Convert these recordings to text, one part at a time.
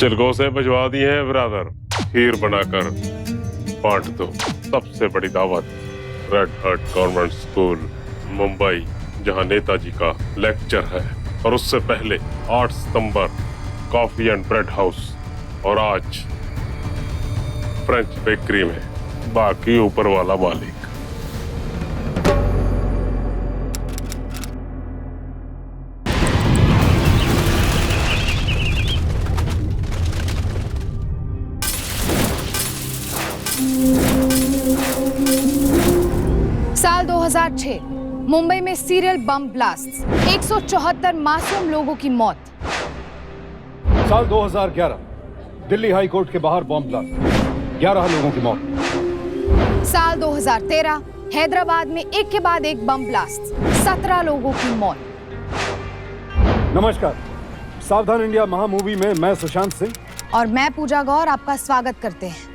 चिलगोज़े भिजवा दिए हैं ब्रदर, खीर बनाकर बांट दो। सबसे बड़ी दावत red heart government school Mumbai, जहां नेताजी का लेक्चर है, और उससे पहले 8 सितंबर कॉफी एंड ब्रेड हाउस, और आज फ्रेंच बेकरी में। बाकी ऊपर वाला मालिक। साल 2006 मुंबई में सीरियल बम ब्लास्ट, 174 मासूम लोगों की मौत। साल 2011 दिल्ली हाई कोर्ट के बाहर बम ब्लास्ट, 11 लोगों की मौत। साल 2013 हैदराबाद में एक के बाद एक बम ब्लास्ट, 17 लोगों की मौत। नमस्कार, सावधान इंडिया महामूवी में मैं सुशांत सिंह और मैं पूजा गौर आपका स्वागत करते हैं।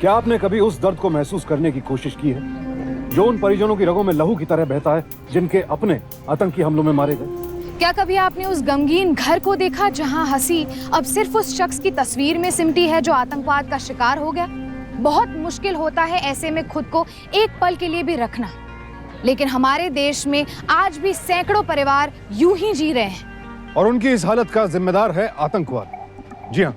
क्या आपने कभी उस दर्द को महसूस करने की कोशिश की है जो उन परिजनों की रगों में लहू की तरह बहता है जिनके अपने आतंकी हमलों में मारे गए? क्या कभी आपने उस गमगीन घर को देखा जहां हंसी अब सिर्फ उस शख्स की तस्वीर में सिमटी है जो आतंकवाद का शिकार हो गया? बहुत मुश्किल होता है ऐसे में खुद को एक पल के लिए भी रखना, लेकिन हमारे देश में आज भी सैकड़ों परिवार यूं ही जी रहे हैं। और उनकी इस हालत का जिम्मेदार है आतंकवाद। जी हाँ,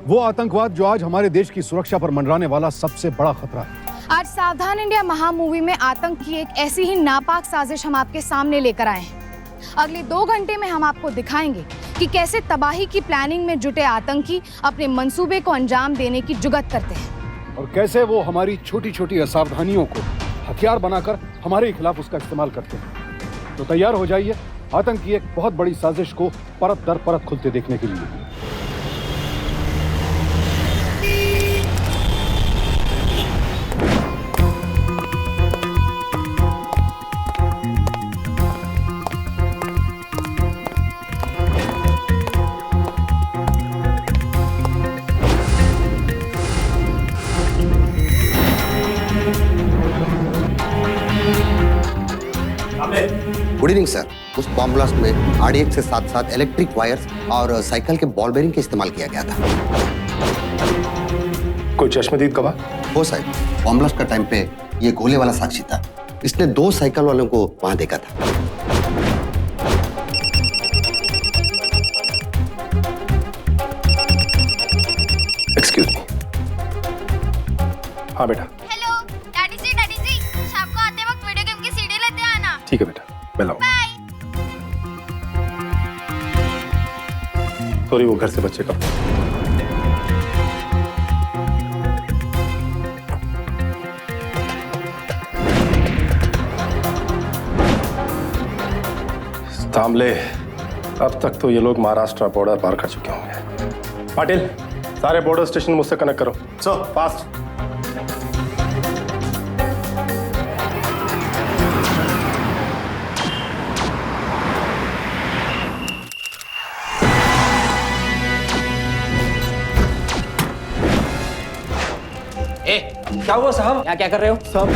वो आतंकवाद जो आज हमारे देश की सुरक्षा पर मंडराने वाला सबसे बड़ा खतरा है। आज सावधान इंडिया महामूवी में आतंक की एक ऐसी ही नापाक साजिश हम आपके सामने लेकर आए हैं। अगले 2 घंटे में हम आपको दिखाएंगे कि कैसे तबाही की प्लानिंग में जुटे आतंकी अपने मंसूबे को अंजाम देने की जुगत करते हैं, और कैसे वो हमारी छोटी छोटी असावधानियों को हथियार बनाकर हमारे खिलाफ उसका इस्तेमाल करते हैं। तो तैयार हो जाइए आतंक की एक बहुत बड़ी साजिश को परत दर परत खुलते देखने के लिए। Good evening sir. उस बॉम्ब ब्लास्ट में आरडीएक्स के साथ साथ इलेक्ट्रिक वायर्स और साइकिल के बॉल बेरिंग का इस्तेमाल किया गया था। कोई चश्मदीद गवाह? हो साहब, बॉम्ब ब्लास्ट का टाइम पे ये गोले वाला साक्षी था। इसने 2 साइकिल वालों को वहां देखा था। Excuse me. हाँ बेटा। हेलो डैडी जी, शाम को आते वक्त वीडियो गेम की सीडी लेते आना। ठीक है बेटा, मैं लाऊंगा। बाय। सॉरी, वो घर से बच्चे का। तांबले, अब तक तो ये लोग महाराष्ट्र बॉर्डर पार कर चुके होंगे। पाटिल, सारे बॉर्डर स्टेशन मुझसे कनेक्ट करो। So fast. क्या हुआ साहब? यहाँ क्या कर रहे हो? साहब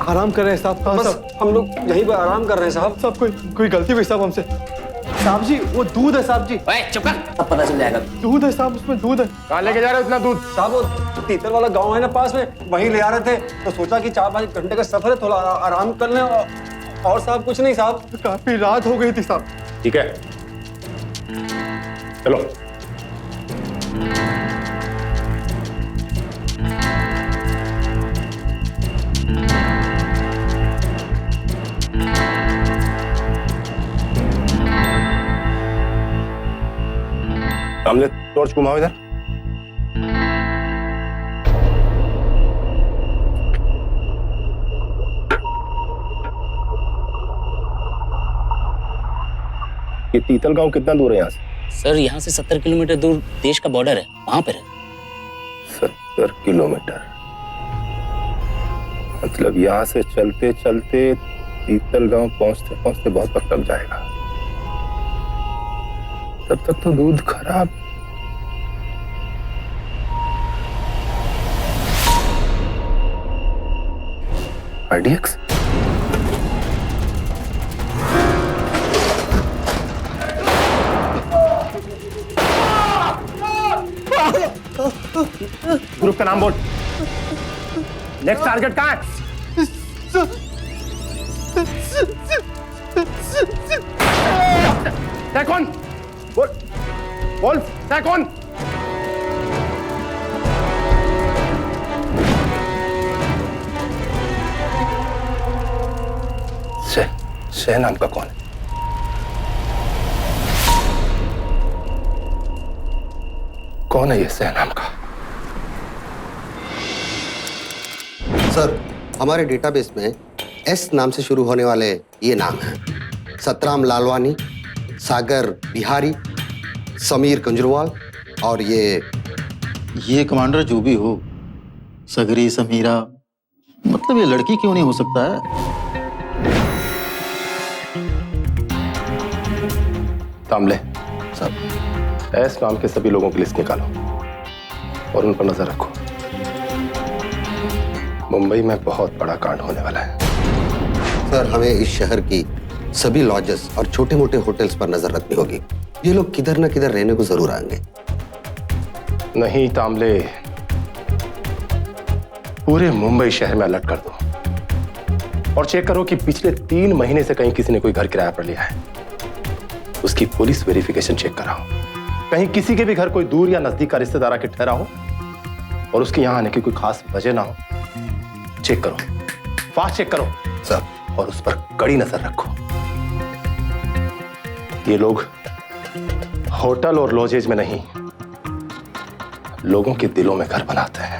आराम कर रहे हैं साहब। बस हम लोग यहीं पर आराम कर रहे हैं साहब। साहब कोई गलती हुई साहब हमसे। साहब जी वो दूध है साहब जी। ओए चुप कर, सब पता चल जाएगा। दूध है साहब, उसमें दूध है। कहाँ लेके जा रहे हो इतना दूध? साहब वो तीतर वाला गांव है ना पास में, वहीं ले आ रहे थे तो सोचा कि 4-5 घंटे का सफर है, थोड़ा आराम कर लें। और साहब कुछ नहीं साहब, काफी रात हो गई थी साहब। ठीक है, चलो। हमने टॉर्च घुमाओ इधर। ये तीतल गांव कितना दूर है यहाँ से? सर यहाँ से 70 किलोमीटर दूर देश का बॉर्डर है, वहां पर है। 70 किलोमीटर? मतलब यहाँ से चलते चलते तीतल गांव पहुंचते पहुंचते बहुत वक्त लग जाएगा। तब तक तो दूध खराब। आरडीएक्स? ग्रुप का नाम बोल। नेक्स्ट टारगेट कहाँ है? तय कौन? बोल बोल, तय कौन? शह नाम का कौन है? कौन है ये शह नाम का? सर, हमारे डेटाबेस में एस नाम से शुरू होने वाले ये नाम हैं: सतराम लालवानी, सागर बिहारी, समीर कंजरवाल और ये कमांडर जो भी हो, सगरी, समीरा, मतलब ये लड़की क्यों नहीं हो सकता है? तामले साहब, एस नाम के सभी लोगों की लिस्ट निकालो और उन पर नजर रखो। मुंबई में बहुत बड़ा कांड होने वाला है। सर, हमें इस शहर की सभी लॉजेस और छोटे मोटे होटल्स पर नजर रखनी होगी। ये लोग किधर न किधर रहने को जरूर आएंगे। नहीं तामले, पूरे मुंबई शहर में अलर्ट कर दो और चेक करो कि पिछले 3 महीने से कहीं किसी ने कोई घर किराया पर लिया है। उसकी पुलिस वेरिफिकेशन चेक कराओ। कहीं किसी के भी घर कोई दूर या नजदीक का रिश्तेदार आके ठहरा हो और उसके यहां आने की कोई खास वजह ना हो। चेक करो, फास्ट चेक करो सर, और उस पर कड़ी नजर रखो। ये लोग होटल और लॉजेज में नहीं, लोगों के दिलों में घर बनाते हैं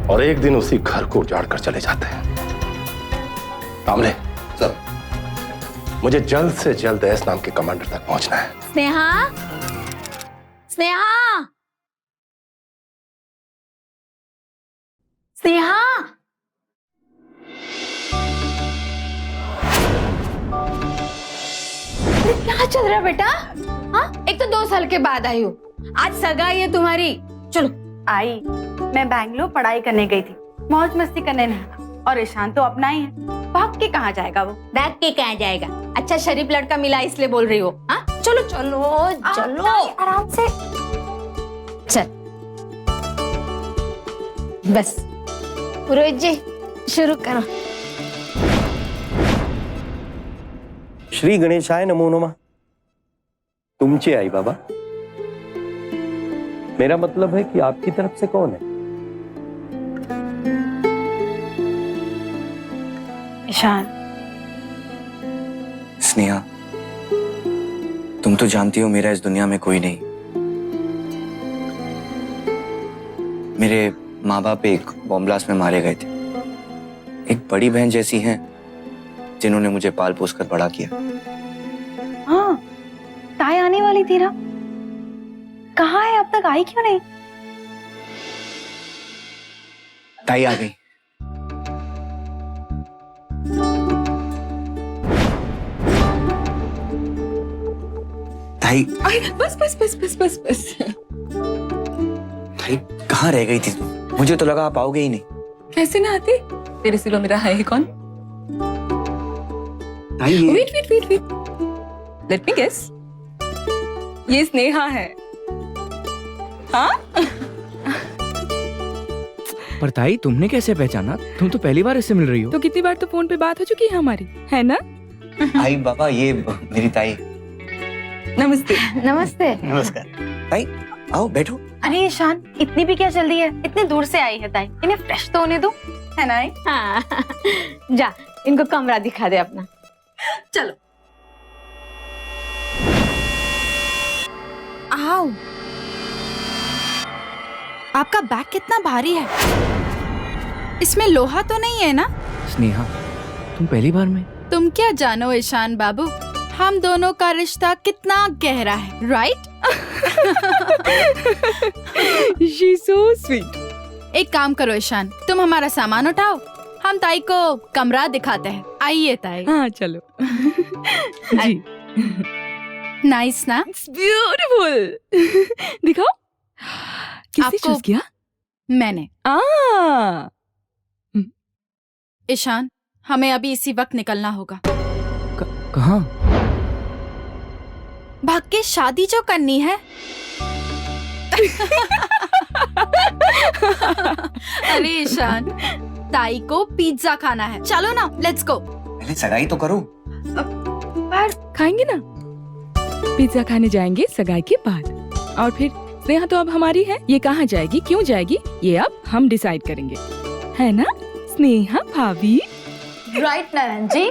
और एक दिन उसी घर को उजाड़ कर चले जाते हैं। तामले सर, मुझे जल्द से जल्द एस नाम के कमांडर तक पहुंचना है। स्नेहा, स्नेहा, स्नेहा। क्या चल रहा है बेटा? हाँ, एक तो 2 साल के बाद आई हो, आज सगाई है तुम्हारी। चलो। आई, मैं बैंगलोर पढ़ाई करने गई थी, मौज मस्ती करने नहीं। और ईशान तो अपना ही है, भाग के कहाँ जाएगा वो? भाग के कहाँ जाएगा? अच्छा शरीफ लड़का मिला इसलिए बोल रही हो? हाँ, चलो चलो चलो, आराम से। चल बस, पुरोहित जी शुरू करो। श्री गणेशाय नमो नमः। तुमचे आई बाबा, मेरा मतलब है कि आपकी तरफ से कौन है? ईशान। स्नेहा, तुम तो जानती हो मेरा इस दुनिया में कोई नहीं। मेरे माँ बाप एक बॉम्ब ब्लास्ट में मारे गए थे। एक बड़ी बहन जैसी हैं जिन्होंने मुझे पाल पोस कर बड़ा किया। हाँ, ताई आने वाली थी ना, कहाँ है? अब तक आई क्यों नहीं? ताई आ गई। ताई, बस बस बस बस बस बस। ताई कहाँ रह गई थी तुम? मुझे तो लगा आप आओगे ही नहीं। कैसे ना आती? तेरे सिलों मेरा है ही कौन? ताई, wait wait wait wait, let me guess. ये स्नेहा है। हाँ? पर ताई, तुमने कैसे पहचाना? तुम तो पहली बार इससे मिल रही हो। तो कितनी बार तो फोन पे बात हो चुकी है हमारी, है ना? आई बाबा, ये मेरी ताई। नमस्ते। नमस्ते। नमस्कार। ताई आओ बैठो। अरे ईशान, इतनी भी क्या जल्दी है? इतनी दूर से आई है ताई, इन्हें फ्रेश तो होने दो, है ना? हाँ, जा इनको कमरा दिखा दे अपना। चलो। आओ, आपका बैग कितना भारी है? इसमें लोहा तो नहीं है ना? स्नेहा, तुम पहली बार में? तुम क्या जानो ईशान बाबू, हम दोनों का रिश्ता कितना गहरा है, राइट? She's so sweet. एक काम करो ईशान, तुम हमारा सामान उठाओ, हम ताई को कमरा दिखाते हैं। आइए ताई। हाँ चलो। जी। नाइस ना? ब्यूटीफुल। दिखाओ। किसने चूज किया? मैंने। ईशान, हमें अभी इसी वक्त निकलना होगा। कहाँ? भाग के शादी जो करनी है। अरे ईशान, ताई को पिज्जा खाना है, चलो ना, लेट्स गो। पहले सगाई तो करो। पर खाएंगे ना, पिज्जा खाने जाएंगे सगाई के बाद। और फिर स्नेहा तो अब हमारी है, ये कहाँ जाएगी, क्यों जाएगी, ये अब हम डिसाइड करेंगे, है ना स्नेहा भाभी? राइट नारायण जी।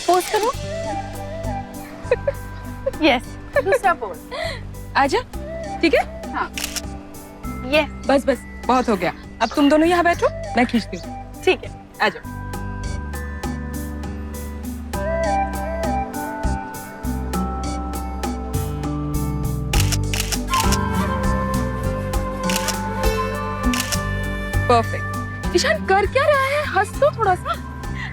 पोज करो। यस, दूसरा पोज। आजा, ठीक है? हाँ। यस। बस बस, बहुत हो गया, अब तुम दोनों यहाँ बैठो, मैं खींचती हूँ। ठीक है, आजा। परफेक्ट। ईशान कर क्या रहा है, हंस तो थोड़ा सा।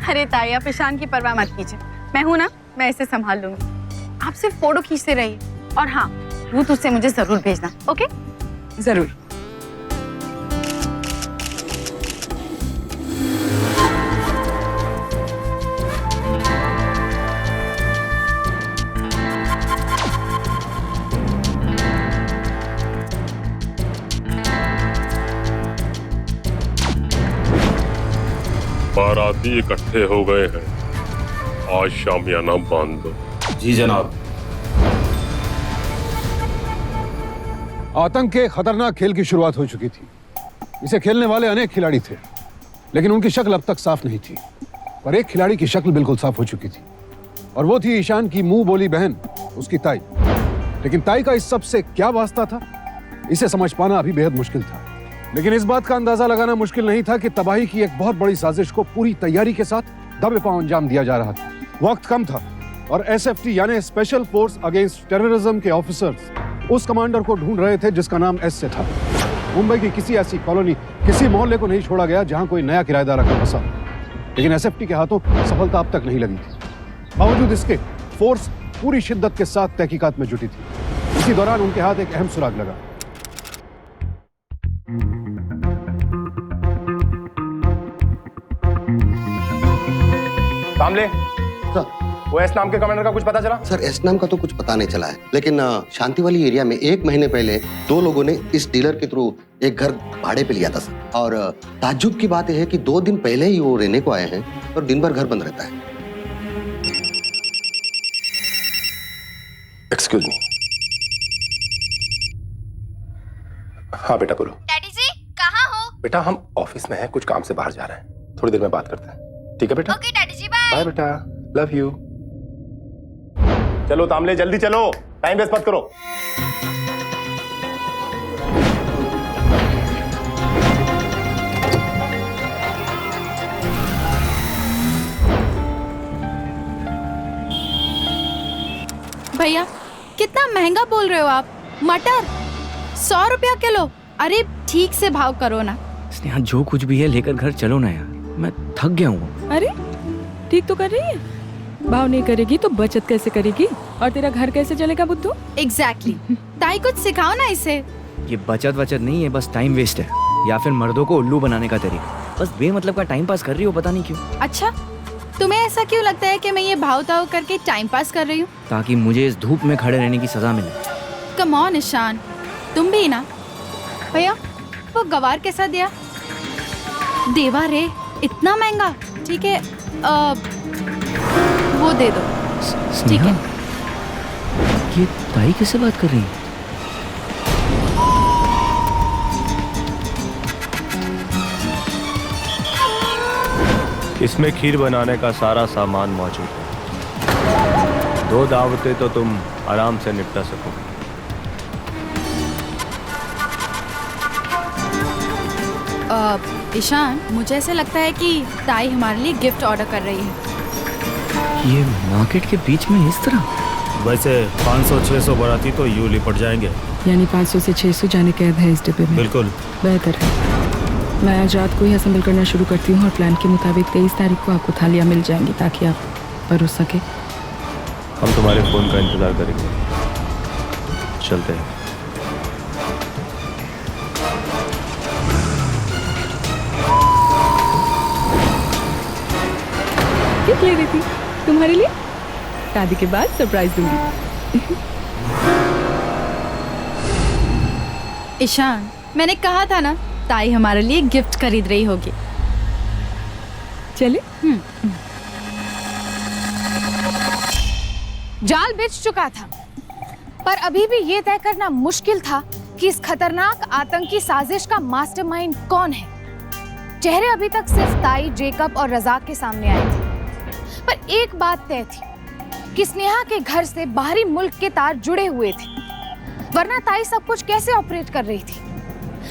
अरे ताई, आप ईशान की परवाह मत कीजिए, मैं हूं ना, मैं इसे संभाल लूंगी। आप सिर्फ फोटो खींचते रहिए, और हाँ, रूथ उससे मुझे जरूर भेजना, ओके? जरूर। बाराती इकट्ठे हो गए हैं, आज शामियाना बांध दो। जी जनाब। आतंक के खतरनाक खेल की शुरुआत हो चुकी थी। इसे खेलने वाले अनेक खिलाड़ी थे, लेकिन उनकी शक्ल अब तक साफ नहीं थी। पर एक खिलाड़ी की शक्ल बिल्कुल साफ हो चुकी थी, और वो थी ईशान की मुंह बोली बहन, उसकी ताई। लेकिन ताई का इस सब से क्या वास्ता था, इसे समझ पाना अभी बेहद मुश्किल था। लेकिन इस बात का अंदाजा लगाना मुश्किल नहीं था कि तबाही की एक बहुत बड़ी साजिश को पूरी तैयारी के साथ दबे पांव अंजाम दिया जा रहा था। वक्त कम था और एसएफटी यानी स्पेशल फोर्स अगेंस्ट टेररिज्म के ऑफिसर्स उस कमांडर को ढूंढ रहे थे जिसका नाम एस से था। मुंबई की किसी ऐसी कॉलोनी, किसी मोहल्ले को नहीं छोड़ा गया जहां कोई नया किराएदार आकर बसा। लेकिन एसएफटी के हाथों सफलता अब तक नहीं लगी थी। बावजूद इसके फोर्स पूरी शिद्दत के साथ तहकीकात में जुटी थी। इसी दौरान उनके हाथ एक अहम सुराग लगा। कामले, वो एस नाम के कमांडर का कुछ पता चला? सर, एस नाम का तो कुछ पता नहीं चला है, लेकिन शांति वाली एरिया में 1 महीने पहले 2 लोगों ने इस डीलर के थ्रू एक घर भाड़े पे लिया था सर। और ताज्जुब की बात यह है कि 2 दिन पहले ही वो रहने को आए हैं और दिन भर घर बंद रहता है। Excuse me. हाँ बेटा बोलो। डैडी जी, कहाँ हो? बेटा हम ऑफिस में हैं, कुछ काम से बाहर जा रहे हैं, थोड़ी देर में बात करते हैं, ठीक है बेटा? ओके डैडी जी, बाय। बाय बेटा, लव यू। चलो तामले, जल्दी चलो, टाइम वेस्ट मत करो। भैया, कितना महंगा बोल रहे हो आप? मटर 100 रुपया किलो। अरे ठीक से भाव करो ना। स्नेहा, जो कुछ भी है लेकर घर चलो ना यार, मैं थक गया हूँ। अरे ठीक तो कर रही है, भाव नहीं करेगी तो बचत कैसे करेगी, और तेरा घर कैसे चलेगा बुद्धू? एग्जैक्टली। ताई कुछ सिखाओ ना इसे। ये बचत नहीं है, बस टाइम वेस्ट है, या फिर मर्दों को उल्लू बनाने का तरीका। बस बेमतलब का टाइम पास कर रही हो, पता नहीं क्यों। अच्छा, तुम्हें ऐसा क्यों लगता है कि मैं ये भाव ताव करके टाइम पास कर रही हूँ? ताकि मुझे इस धूप में खड़े रहने की सजा मिले। कम ऑन ईशान, तुम भी ना। भैया, वो गवार कैसा दिया? देवा रे, इतना महंगा। ठीक है, वो दे दो। ठीक है। ये ताई किससे बात कर रही है? इसमें खीर बनाने का सारा सामान मौजूद है। 2 दावतें तो तुम आराम से निपटा सकोगे। ईशान, मुझे ऐसे लगता है कि ताई हमारे लिए गिफ्ट ऑर्डर कर रही है। ये मार्केट के बीच में इस तरह? वैसे 500-600 बाराती तो यूं लिपट जाएंगे। यानी 500 से 600 जाने कैद है इस डिब्बे में। बिल्कुल बेहतर है। मैं आज रात को ही असेंबल करना शुरू करती हूँ और प्लान के मुताबिक 23 तारीख को आपको थालियाँ मिल जाएंगी ताकि आप परोस सके। हम तुम्हारे फोन का इंतजार करेंगे। चलते हैं। गिफ्ट ले रही थी तुम्हारे लिए, शादी के बाद सरप्राइज दूंगी। ईशान, मैंने कहा था ना ताई हमारे लिए गिफ्ट खरीद रही होगी। चले। जाल बिछ चुका था, पर अभी भी ये तय करना मुश्किल था कि इस खतरनाक आतंकी साजिश का मास्टरमाइंड कौन है। चेहरे अभी तक सिर्फ ताई, जेकब और रजाक के सामने आए थे, पर एक बात तय थी कि स्नेहा के घर से बाहरी मुल्क के तार जुड़े हुए थे, वरना ताई सब कुछ कैसे ऑपरेट कर रही थी।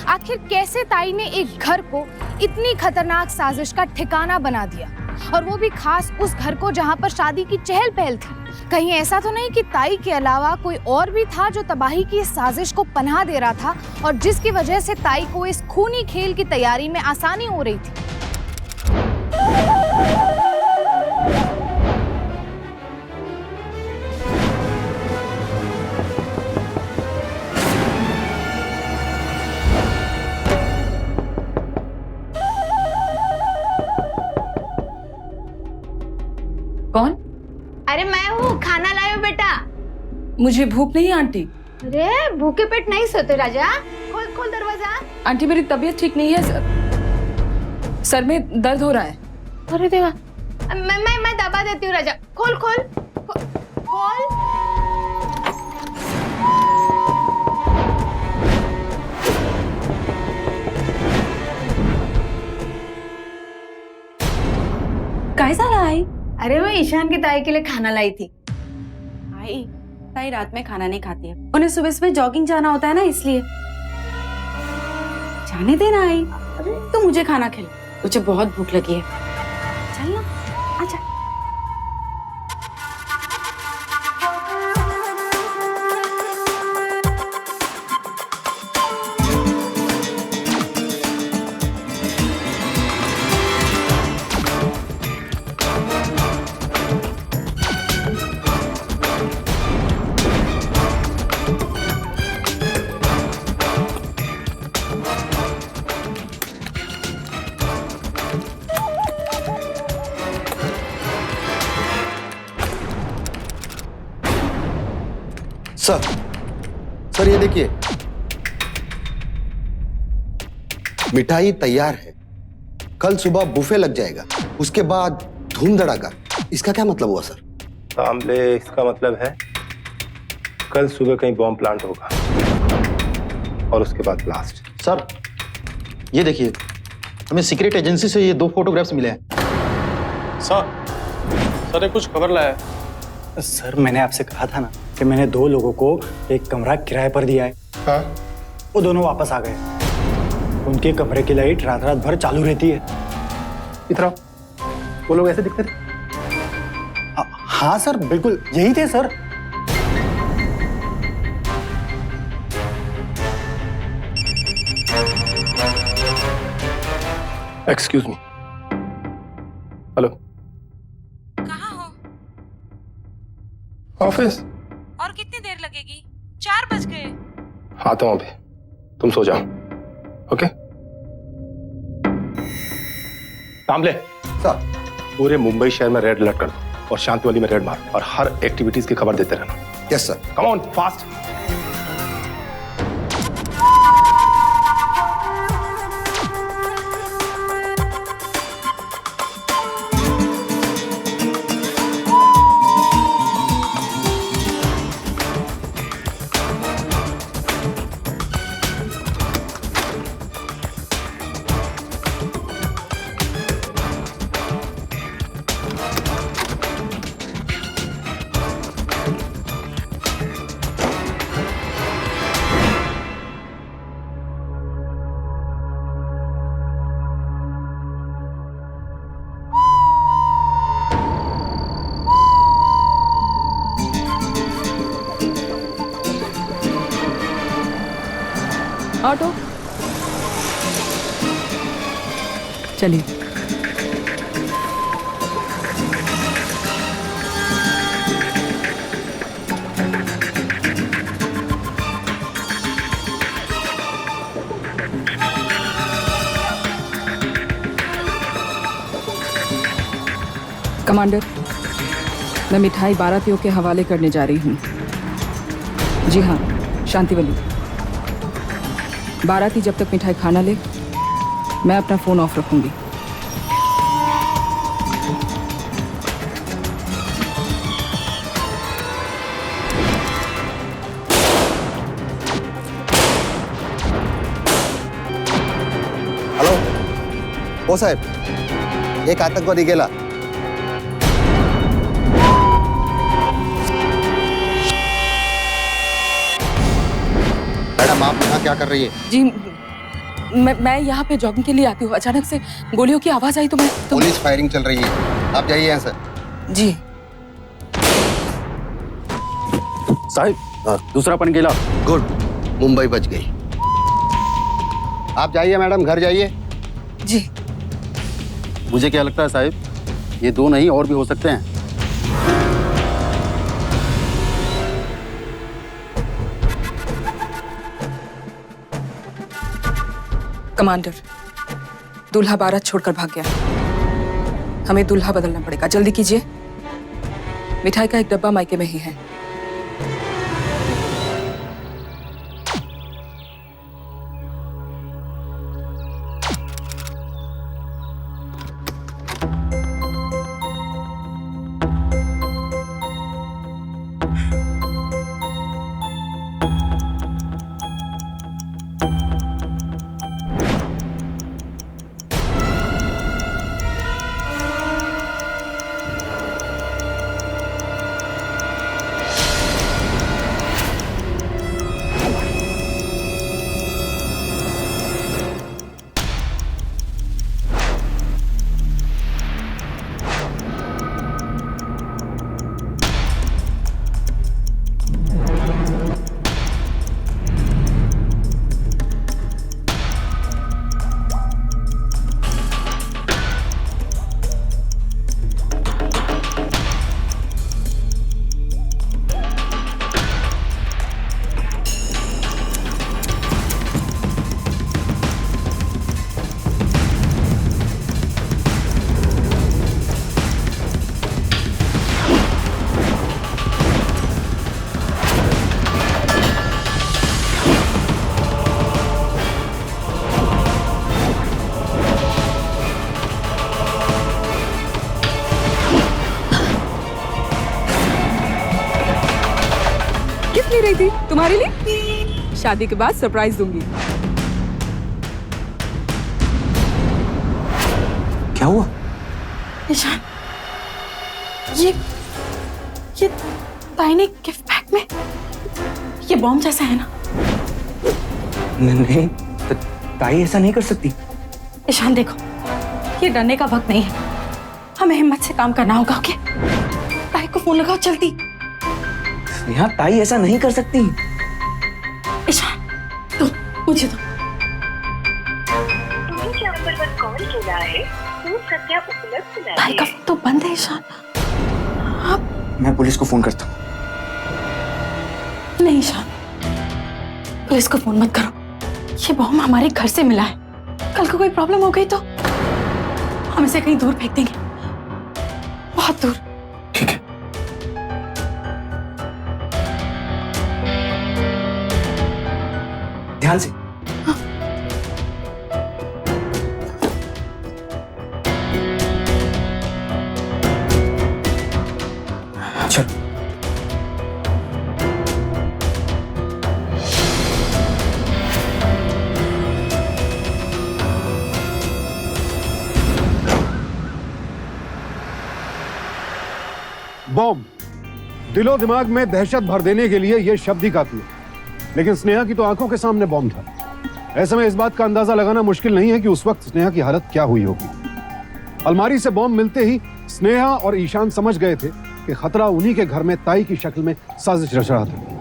आखिर कैसे ताई ने एक घर को इतनी खतरनाक साजिश का ठिकाना बना दिया, और वो भी खास उस घर को जहां पर शादी की चहल पहल थी। कहीं ऐसा तो नहीं कि ताई के अलावा कोई और भी था जो तबाही की इस साजिश को पनाह दे रहा था और जिसकी वजह से ताई को इस खूनी खेल की तैयारी में आसानी हो रही थी। कौन? अरे मैं हूँ, खाना लायो बेटा। मुझे भूख नहीं आंटी। अरे भूखे पेट नहीं सोते राजा, खोल खोल दरवाजा। आंटी मेरी तबीयत ठीक नहीं है सर, सर में दर्द हो रहा है। अरे देवा, मैं दबा देती हूँ राजा। खोल खोल खोल। कैसा लाई? अरे मैं ईशान की ताई के लिए खाना लाई थी। आई, ताई रात में खाना नहीं खाती है, उन्हें सुबह सुबह जॉगिंग जाना होता है ना, इसलिए। जाने देना आई, तो मुझे खाना खिला, मुझे बहुत भूख लगी है। चल ना, आजा। सर ये देखिए, मिठाई तैयार है। कल सुबह बुफे लग जाएगा, उसके बाद धूम धड़ाका। इसका क्या मतलब हुआ सर? कामले, इसका मतलब है कल सुबह कहीं बॉम्ब प्लांट होगा और उसके बाद ब्लास्ट। सर ये देखिए, हमें सीक्रेट एजेंसी से ये 2 फोटोग्राफ्स मिले हैं। सर ये कुछ खबर लाया है। सर मैंने आपसे कहा था ना कि मैंने 2 लोगों को एक कमरा किराए पर दिया है। हाँ? वो दोनों वापस आ गए। उनके कमरे की लाइट रात रात भर चालू रहती है। इतना वो लोग ऐसे दिखते थे? हाँ सर, बिल्कुल यही थे सर। Excuse me. हेलो, कहाँ हो? ऑफिस। और कितनी देर लगेगी? 4 बज गए। आता हूं अभी, तुम सो जाओ। ओके? कामले सर, पूरे मुंबई शहर में रेड अलर्ट कर दो और शांतिवाली में रेड मार और हर एक्टिविटीज की खबर देते रहना। Yes sir. Come on, fast. Auto. चलिए। कमांडर, मैं मिठाई बारातियों के हवाले करने जा रही हूँ। जी हाँ, शांतिवली। बाराती जब तक मिठाई खाना ले, मैं अपना फोन ऑफ रखूंगी। हॅलो हो साहेब, एक आतंकवादी गेला. मैडम आप यहाँ क्या कर रही है? जी मैं यहाँ पे जॉगिंग के लिए आती हूँ। अचानक से गोलियों की आवाज आई तो मैं पुलिस फायरिंग चल रही है, आप जाइए यहाँ से. जी साहब दूसरा पन गेला. गुड, मुंबई बच गई. आप जाइए मैडम, घर जाइए. जी मुझे क्या लगता है साहब, ये दो नहीं और भी हो सकते हैं. कमांडर, दूल्हा बारात छोड़कर भाग गया। हमें दूल्हा बदलना पड़ेगा। जल्दी कीजिए। मिठाई का एक डब्बा मायके में ही है। रही थी तुम्हारे लिए। शादी के बाद सरप्राइज दूंगी। क्या हुआ? ईशान, ये दाहिने गिफ्ट बैग में ये बॉम्ब जैसा है ना? नहीं, ताई ऐसा नहीं कर सकती। ईशान देखो, ये डरने का वक्त नहीं है, हमें हिम्मत से काम करना होगा। ओके, ताई को फोन लगाओ जल्दी। यहाँ ताई ऐसा नहीं कर सकती। ईशान तो मुझे तो ताई का फोन तो बंद है। ईशान मैं पुलिस को फोन करता हूँ। नहीं ईशान, पुलिस को फोन मत करो। ये बॉम्ब हमारे घर से मिला है, कल को कोई प्रॉब्लम हो गई तो हम इसे कहीं दूर फेंक देंगे, बहुत दूर। ठीक है। ध्यान से। चल। बॉम्ब दिलो दिमाग में दहशत भर देने के लिए यह शब्द ही काफी है, लेकिन स्नेहा की तो आंखों के सामने बॉम्ब था। ऐसे में इस बात का अंदाजा लगाना मुश्किल नहीं है कि उस वक्त स्नेहा की हालत क्या हुई होगी। अलमारी से बॉम्ब मिलते ही स्नेहा और ईशान समझ गए थे कि खतरा उन्हीं के घर में ताई की शक्ल में साजिश रच रहा था।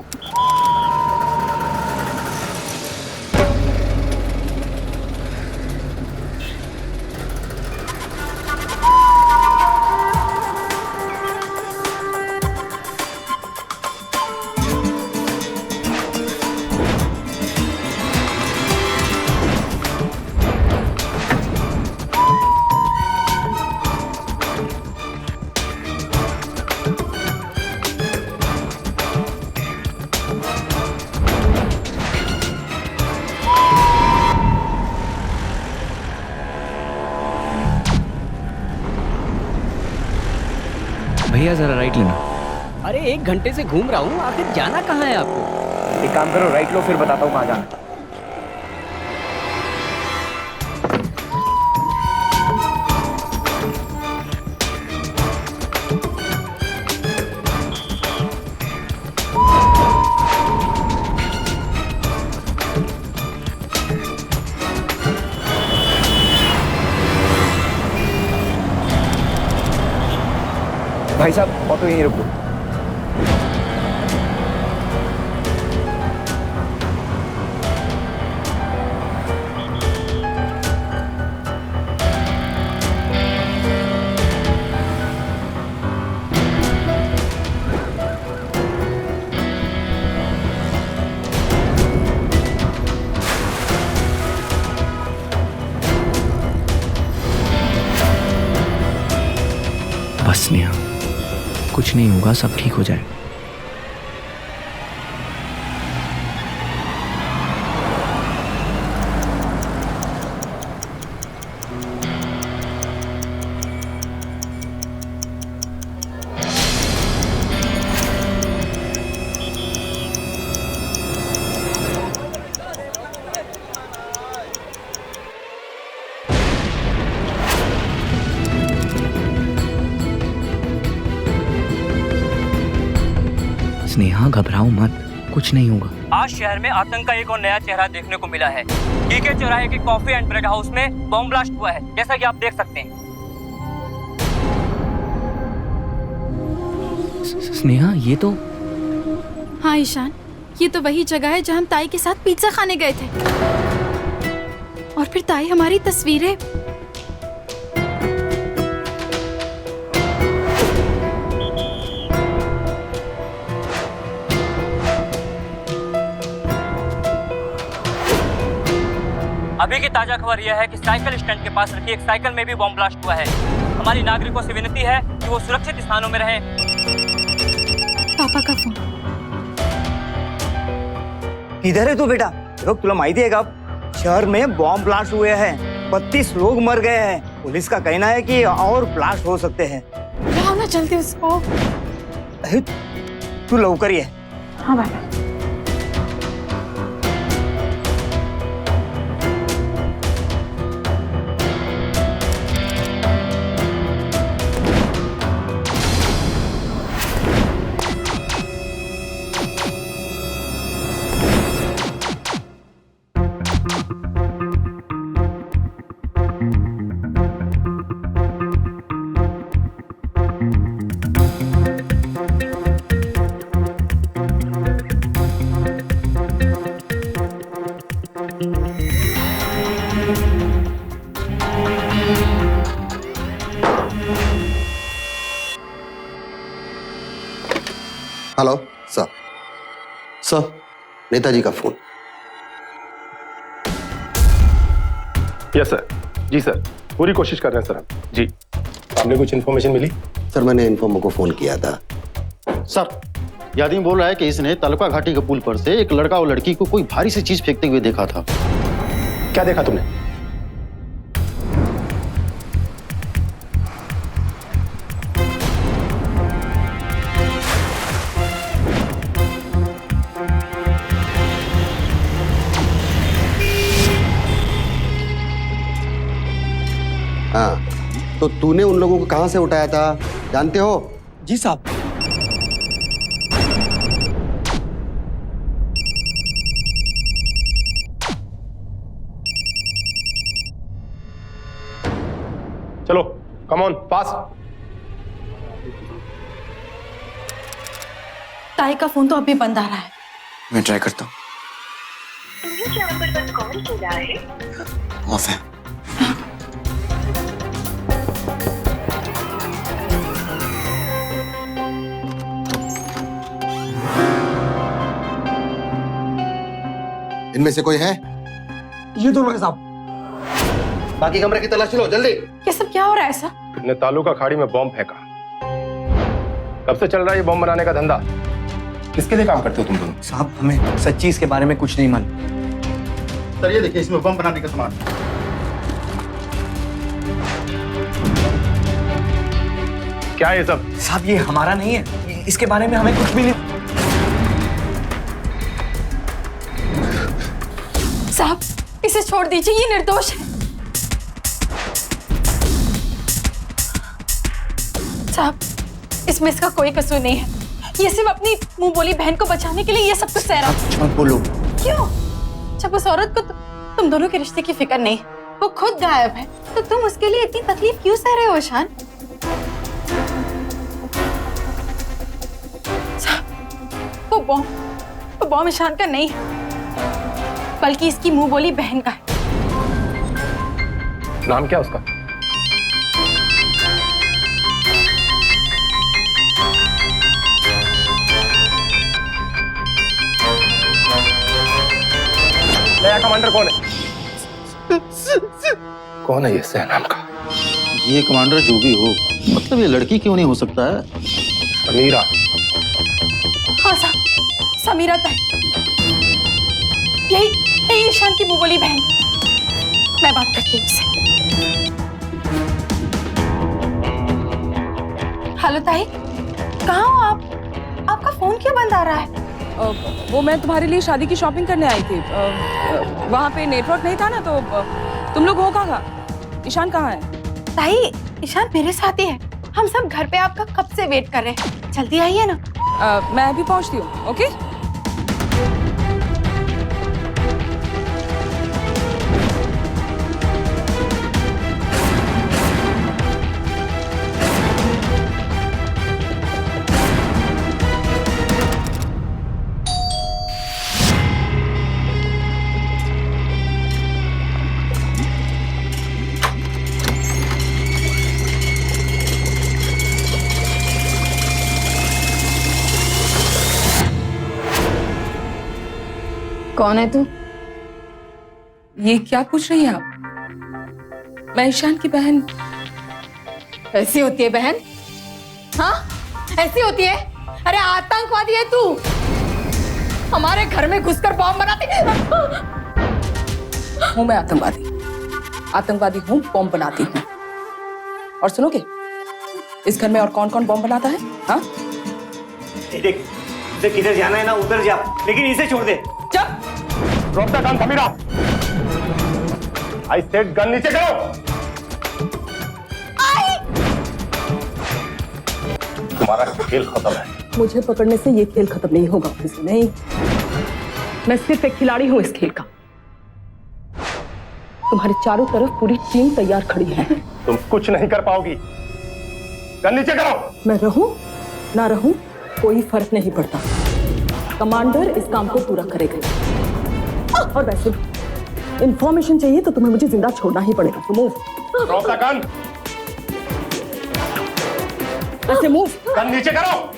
भैया जरा राइट लेना। अरे 1 घंटे से घूम रहा हूँ, आखिर जाना कहाँ है आपको? एक काम करो, राइट लो, फिर बताता हूँ कहाँ जाना। भाई साहब ऑटो यहीं रुक दो। बस नेहा, कुछ नहीं होगा, सब ठीक हो जाएगा। स्नेहा घबराओ मत, कुछ नहीं होगा। आज शहर में आतंक का एक और नया चेहरा देखने को मिला है। केके चौराहे के कॉफी एंड ब्रेड हाउस में बॉम्ब ब्लास्ट हुआ है, जैसा कि आप देख सकते हैं। स्नेहा ये तो। हाँ ईशान, ये तो वही जगह है जहाँ हम ताई के साथ पिज्जा खाने गए थे। और फिर ताई हमारी तस्वीरें। अभी की ताजा खबर यह है कि साइकिल स्टैंड के पास रखी एक साइकिल में भी बॉम्ब ब्लास्ट हुआ है। हमारी नागरिकों से विनती है कि वो सुरक्षित स्थानों में रहें। पापा का फोन। किधर है तू बेटा? रुक, तुला माहिती है का शहर में बॉम्ब ब्लास्ट हुए हैं, 32 लोग मर गए हैं। पुलिस का कहना है कि और ब्लास्ट हो सकते हैं। लाओ ना जल्दी उसको। तू लवकर ये। हाँ बाबा। Hello sir. सर, नेताजी का फोन। Yes sir. जी सर, पूरी कोशिश कर रहे हैं सर हम। जी, आपने कुछ इन्फॉर्मेशन मिली? सर, मैंने इन्फॉर्मर को फोन किया था। सर, ये आदमी बोल रहा है कि इसने तालुका घाटी के पुल पर से एक लड़का और लड़की को कोई भारी सी चीज फेंकते हुए देखा था। क्या देखा तुमने? हाँ, तो तूने उन लोगों को कहां से उठाया था, जानते हो? जी साहब। चलो, कम ऑन, पास। ताई का फोन तो अभी बंद आ रहा है। मैं ट्राई करता हूँ। ऑफ है। इनमें से कोई है? ये दोनों है साहब। बाकी कमरे की तलाशी लो जल्दी। ये सब क्या हो रहा है सर? ने तालुका खाड़ी में बॉम्ब फेंका। कब से चल रहा है ये बॉम्ब बनाने का धंधा? किसके लिए काम करते हो तुम दोनों? साहब, हमें सच्ची इसके बारे में कुछ नहीं मालूम। सर, ये देखिए, इसमें बम बनाने का सामान। क्या है ये सब? साहब ये हमारा नहीं है, इसके बारे में हमें कुछ भी नहीं। साहब इसे छोड़ दीजिए, ये निर्दोष है। साहब इसमें इसका कोई कसूर नहीं है, ये सिर्फ अपनी मुंह बोली बहन को बचाने के लिए ये सब कुछ सह रहा है। मत बोलो। क्यों? जब उस औरत को तुम दोनों के रिश्ते की फिक्र नहीं, वो खुद गायब है, तो तुम उसके लिए इतनी तकलीफ क्यों सह रहे हो ईशान? वो बॉम्ब ईशान का नहीं है, बल्कि इसकी मुंह बोली बहन का है। नाम क्या उसका? नया कमांडर कौन है? कौन है ये सह नाम का? ये कमांडर जो भी हो, मतलब ये लड़की क्यों नहीं हो सकता है? समीरा। हाँ साहब, समीरा तय। यही ईशान की मुंह बोली बहन। मैं बात करती हूँ उससे। हेलो ताई, कहाँ हो आप? आपका फोन क्यों बंद आ रहा है? वो मैं तुम्हारे लिए शादी की शॉपिंग करने आई थी। वहाँ पे नेटवर्क नहीं था ना, तो तुम लोग हो कहाँ? ईशान कहाँ है? ताई ईशान मेरे साथ ही है, हम सब घर पे आपका कब से वेट कर रहे हैं, जल्दी आइए ना। मैं अभी पहुँचती हूँ। ओके कौन है तू? ये क्या पूछ रही है आप? मैं ईशान की बहन। ऐसी होती है बहन? हाँ ऐसी होती है? अरे आतंकवादी है तू, हमारे घर में घुसकर बॉम्ब बनाती है। हूँ मैं आतंकवादी हूँ, बॉम्ब बनाती हूँ। और सुनोगे, इस घर में और कौन कौन बॉम्ब बनाता है? हाँ देख, उसे किधर जाना है ना उधर जा, लेकिन इसे छोड़ दे। Drop the gun Samira. I said gun नीचे करो। तुम्हारा खेल खत्म है। मुझे पकड़ने से ये खेल खत्म नहीं होगा। नहीं, मैं सिर्फ एक खिलाड़ी हूँ इस खेल का। तुम्हारे चारों तरफ पूरी टीम तैयार खड़ी है। तुम कुछ नहीं कर पाओगी। गन नीचे करो। मैं रहूं ना रहूं कोई फर्क नहीं पड़ता, कमांडर इस काम को पूरा करेगा। और वैसे इंफॉर्मेशन चाहिए तो तुम्हें मुझे जिंदा छोड़ना ही पड़ेगा। तो मूव। Drop the gun. वैसे मूव। गन नीचे करो।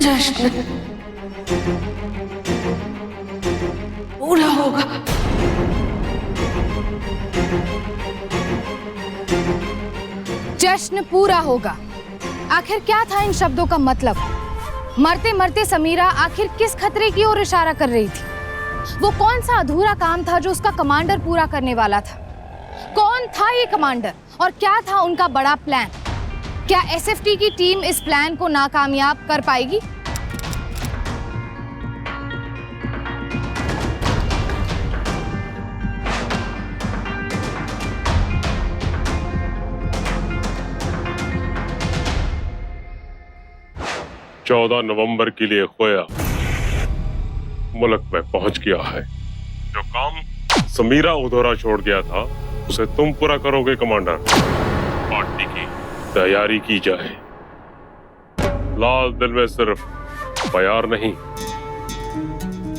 जश्न पूरा होगा। जश्न पूरा होगा। आखिर क्या था इन शब्दों का मतलब? मरते मरते समीरा आखिर किस खतरे की ओर इशारा कर रही थी? वो कौन सा अधूरा काम था जो उसका कमांडर पूरा करने वाला था? कौन था ये कमांडर और क्या था उनका बड़ा प्लान? क्या एसएफटी की टीम इस प्लान को नाकामयाब कर पाएगी? चौदह नवंबर के लिए खोया मुल्क में पहुंच गया है। जो काम समीरा अधूरा छोड़ गया था उसे तुम पूरा करोगे कमांडर। पार्टी की तैयारी की जाए। लाल दिल में सिर्फ प्यार नहीं,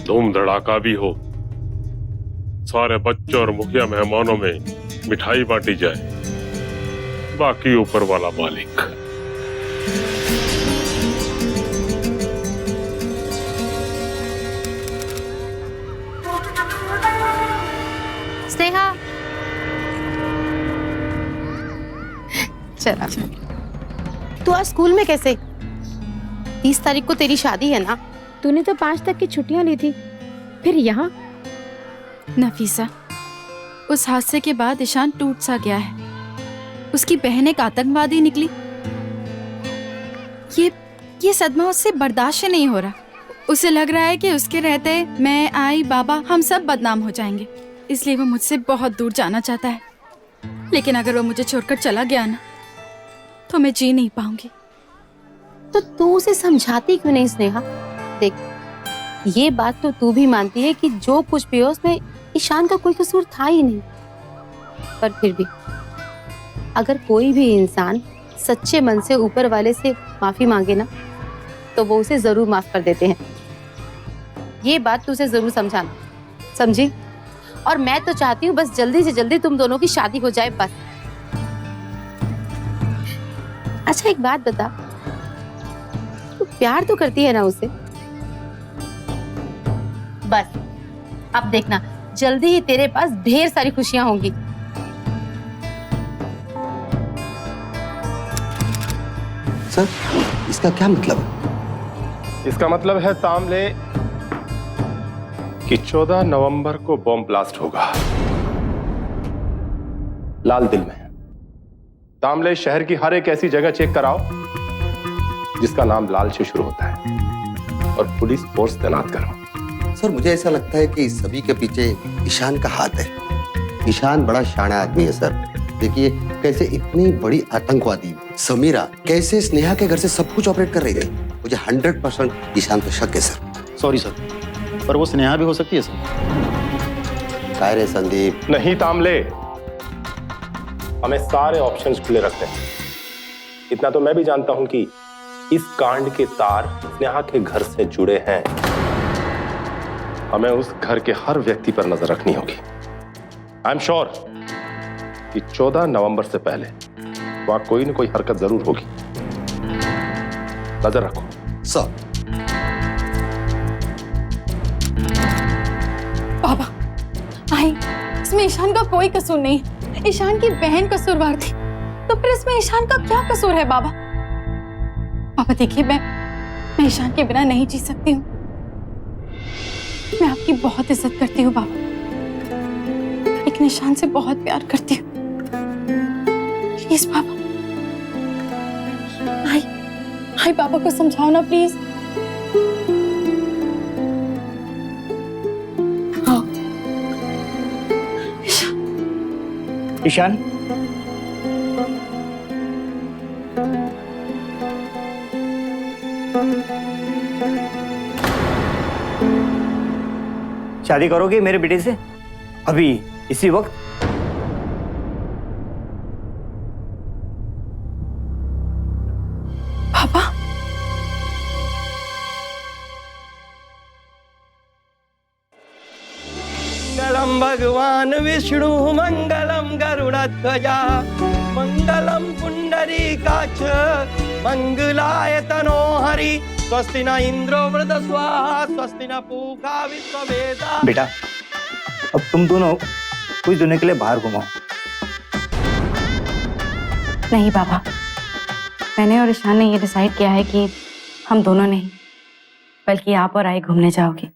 धूम धड़ाका भी हो। सारे बच्चों और मुखिया मेहमानों में मिठाई बांटी जाए, बाकी ऊपर वाला मालिक। स्नेहा, चला। तू आज स्कूल में कैसे? 30 तारीख को तेरी शादी है ना? तूने तो 5 तक की छुट्टियां ली थी, फिर यहाँ? नफीसा, उस हादसे के बाद ईशान टूट सा गया है। उसकी बहन एक आतंकवादी निकली। ये सदमा उससे बर्दाश्त नहीं हो रहा। उसे लग रहा है कि उसके रहते मैं, आई, बाबा हम सब बदनाम हो जाएंगे। इसलिए वो मुझसे बहुत दूर जाना चाहता है। लेकिन अगर वो मुझे छोड़कर चला गया ना, तो मैं जी नहीं पाऊंगी। तो तू उसे समझाती क्यों नहीं स्नेहा? देख, ये बात तो तू भी मानती है कि जो कुछ भी हो उसमें ईशान का कोई कसूर था ही नहीं। पर फिर भी अगर कोई भी इंसान सच्चे मन से ऊपर वाले से माफी मांगे ना, तो वो उसे जरूर माफ कर देते हैं। ये बात तू उसे जरूर समझाना, समझी? और मैं तो चाहती हूँ बस जल्दी से जल्दी तुम दोनों की शादी हो जाए, बस। अच्छा एक बात बता, तू प्यार तो करती है ना उसे? बस अब देखना, जल्दी ही तेरे पास ढेर सारी खुशियां होंगी। सर, इसका क्या मतलब? इसका मतलब है तामले कि 14 नवंबर को बॉम्ब ब्लास्ट होगा लाल दिल में। तामले शहर की हर एक ऐसी जगह चेक कराओ जिसका नाम लाल से शुरू होता है, और पुलिस फोर्स तैनात करो। सर, मुझे ऐसा लगता है कि इस सभी के पीछे ईशान का हाथ है। ईशान बड़ा शाना आदमी है सर। देखिए कैसे इतनी बड़ी आतंकवादी समीरा कैसे स्नेहा के घर से सब कुछ ऑपरेट कर रही थी। मुझे 100% ईशान पे शक है सर। सॉरी सर, पर वो स्नेहा भी हो सकती है सर। काय रे संदीप? नहीं तामले, हमें सारे ऑप्शंस खुले रखते हैं। इतना तो मैं भी जानता हूं कि इस कांड के तार स्नेहा के घर से जुड़े हैं। हमें उस घर के हर व्यक्ति पर नजर रखनी होगी। आई एम श्योर कि 14 नवंबर से पहले वहां कोई न कोई हरकत जरूर होगी। नजर रखो सर। बाबा, आई, इसमें ईशान का कोई कसूर नहीं। ईशान की बहन कसूरवार थी, तो फिर इसमें ईशान का क्या कसूर है? बाबा बाबा देखिए, मैं ईशान के बिना नहीं जी सकती हूँ। मैं आपकी बहुत इज्जत करती हूँ बाबा, लेकिन ईशान से बहुत प्यार करती हूँ। प्लीज बाबा, आई बाबा को समझाओ ना प्लीज। ईशान, शादी करोगे मेरे बेटे से अभी इसी वक्त? पापा, मंगलम भगवान विष्णु मंगलम गरुड़ध्वजा मंगलम पुंडरीकाक्ष मंगलाय तनो हरि स्वस्ति न इंद्रो वृद स्वाहा स्वस्ति न पूषा विश्ववेदा। बेटा, अब तुम दोनों कुछ दिनों के लिए बाहर घुमाओ। नहीं बाबा, मैंने और ईशान ने ये डिसाइड किया है कि हम दोनों नहीं, बल्कि आप और आई घूमने जाओगे।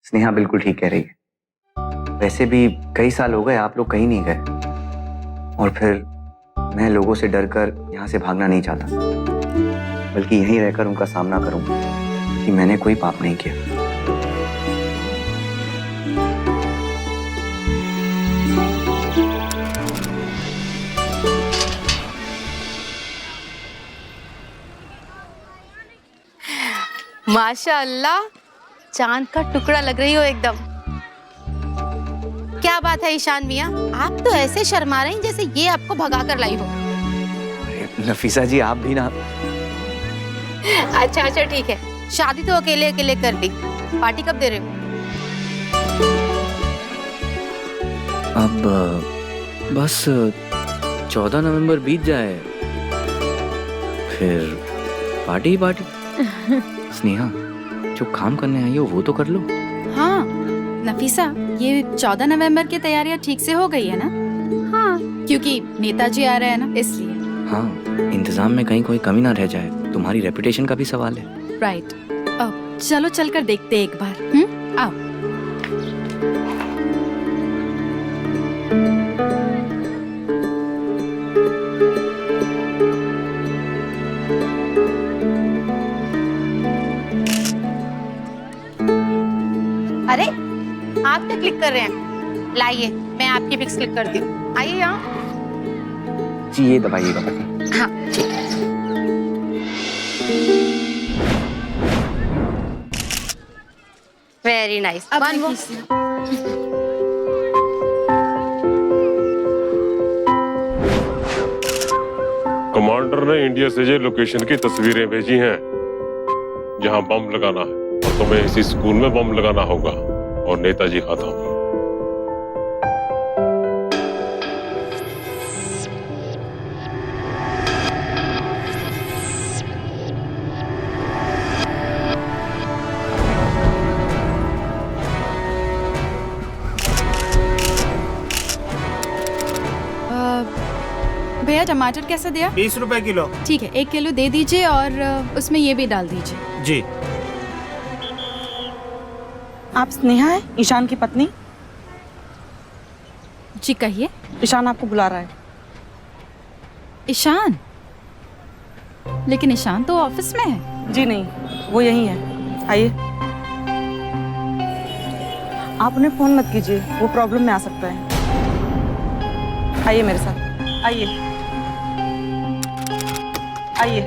स्नेहा बिल्कुल ठीक कह रही है। वैसे भी कई साल हो गए आप लोग कहीं नहीं गए, और फिर मैं लोगों से डरकर यहाँ से भागना नहीं चाहता, बल्कि यहीं रहकर उनका सामना करूंगा कि मैंने कोई पाप नहीं किया। माशाअल्लाह, चांद का टुकड़ा लग रही हो एकदम। क्या बात है ईशान मियाँ, आप तो ऐसे शर्मा रहे हैं जैसे ये आपको भगा कर लाई हो। नफीसा जी आप भी ना। अच्छा अच्छा ठीक है, शादी तो अकेले अकेले कर ली, पार्टी कब दे रहे हो? अब बस 14 नवंबर बीत जाए फिर पार्टी ही पार्टी। स्नेहा, जो काम करने आई हो वो तो कर लो। हाँ नफीसा, ये 14 नवंबर की तैयारियां ठीक से हो गई है ना? हाँ, क्योंकि नेताजी आ रहे हैं ना, इसलिए। हाँ, इंतजाम में कहीं कोई कमी ना रह जाए, तुम्हारी रेपुटेशन का भी सवाल है। राइट। अब चलो चलकर देखते हैं एक बार। आओ। अरे आप क्या क्लिक कर रहे हैं? लाइए मैं आपकी पिक्स क्लिक करती हूँ। आइए यहाँ। जी ये दबाइएगा बस। हाँ ठीक है। Very nice. कमांडर ने इंडिया से जो लोकेशन की तस्वीरें भेजी हैं जहां बम लगाना है, और तुम्हें इसी स्कूल में बम लगाना होगा और नेताजी खत्म। भैया टमाटर कैसा दिया? 20 रुपए किलो। ठीक है, 1 किलो दे दीजिए और उसमें ये भी डाल दीजिए। जी। आप स्नेहा है, ईशान की पत्नी? जी कहिए। ईशान आपको बुला रहा है। ईशान? लेकिन ईशान तो ऑफिस में है। जी नहीं, वो यही है। आइए। आप उन्हें फोन मत कीजिए, वो प्रॉब्लम में आ सकता है। आइए मेरे साथ। आइए आइए।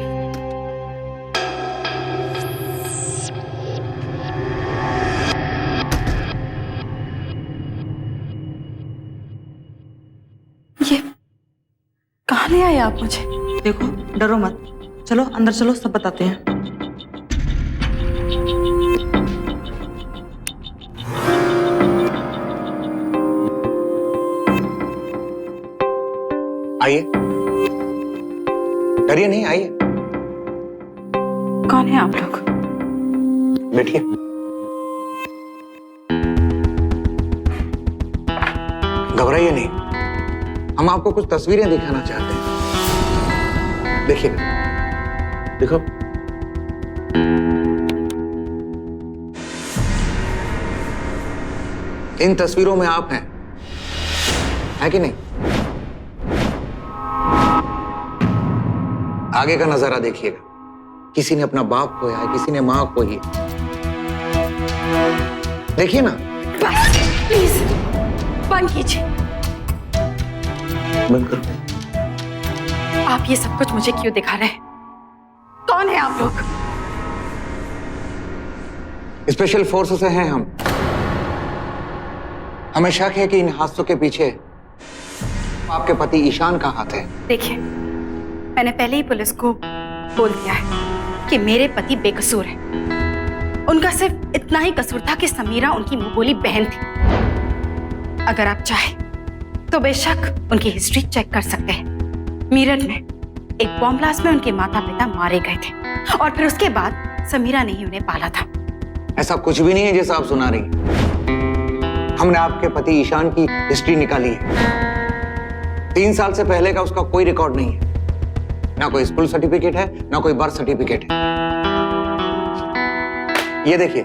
ये कहाँ ले आए आप मुझे? देखो डरो मत, चलो अंदर चलो, सब बताते हैं। आइए, डरिए नहीं, आइए। कौन है आप लोग? बैठिए। घबराइए नहीं, हम आपको कुछ तस्वीरें दिखाना चाहते हैं। देखिए, देखो। इन तस्वीरों में आप हैं, है कि नहीं? आगे का नजारा देखिएगा। किसी ने अपना बाप खोया है, किसी ने मां खोई है। देखिए ना। बस प्लीज बंद कीजिए। बंद करो। आप ये सब कुछ मुझे क्यों दिखा रहे हैं? कौन है आप लोग? स्पेशल फोर्स से हैं हम। हमें शक है कि इन हादसों के पीछे आपके पति ईशान का हाथ है। देखिए, मैंने पहले ही पुलिस को बोल दिया है कि मेरे पति बेकसूर है। उनका सिर्फ इतना ही कसूर था कि समीरा उनकी मुंह बोली बहन थी। अगर आप चाहें तो बेशक उनकी हिस्ट्री चेक कर सकते हैं। मीरठ में एक बॉम्ब ब्लास्ट में उनके माता पिता मारे गए थे और फिर उसके बाद समीरा ने ही उन्हें पाला था। ऐसा कुछ भी नहीं है जैसा आप सुना रही। हमने आपके पति ईशान की हिस्ट्री निकाली है। 3 साल से पहले का उसका कोई रिकॉर्ड नहीं है। ना कोई स्कूल सर्टिफिकेट है, ना कोई बर्थ सर्टिफिकेट है। ये देखिए,